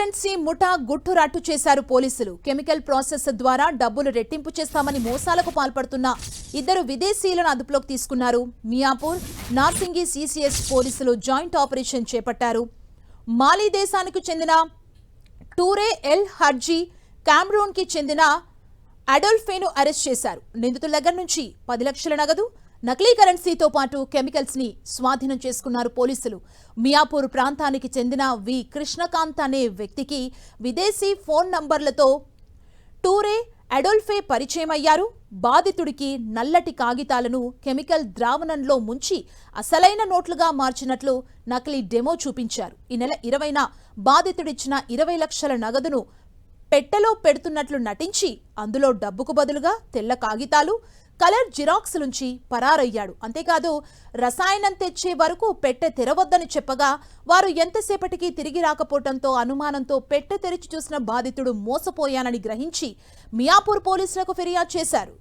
Currency ముఠా గుట్టురట్టు చేశారు పోలీసులు. కెమికల్ ప్రాసెస్ ద్వారా డబ్బులు రెట్టింపు చేస్తామని మోసాలకు పాల్పడుతున్న ఇద్దరు విదేశీయులను అదుపులోకి తీసుకున్నారు. మియాపూర్, నార్సింగి సిసిఎస్ పోలీసులు జాయింట్ ఆపరేషన్ చేపట్టారు. మాలి దేశానికి చెందిన టూరే ఎల్ హర్జీ, కామ్రూన్ కి చెందిన అడోల్ఫేను అరెస్ట్ చేశారు. నిందితుల దగ్గర నుంచి 10 లక్షల నగదు, నకిలీ కరెన్సీతో పాటు కెమికల్స్ ని స్వాధీనం చేసుకున్నారు పోలీసులు. మియాపూర్ ప్రాంతానికి చెందిన వి కృష్ణకాంత్ అనే వ్యక్తికి విదేశీ ఫోన్ నంబర్లతో టూరే, అడోల్ఫే పరిచయం అయ్యారు. బాధితుడికి నల్లటి కాగితాలను కెమికల్ ద్రావణంలో ముంచి అసలైన నోట్లుగా మార్చినట్లు నకిలీ డెమో చూపించారు. ఈ నెల 20న బాధితుడిచ్చిన 20 లక్షల నగదును పెట్టెలో పెడుతున్నట్లు నటించి అందులో డబ్బుకు బదులుగా తెల్ల కాగితాలు, కలర్ జిరాక్స్ నుంచి పరారయ్యాడు. అంతేకాదు, రసాయనం తెచ్చే వరకు పెట్టె తెరవద్దని చెప్పగా వారు ఎంతసేపటికి తిరిగి రాకపోవడంతో అనుమానంతో పెట్టె తెరిచి చూసిన బాధితుడు మోసపోయానని గ్రహించి మియాపూర్ పోలీసులకు ఫిర్యాదు చేశారు.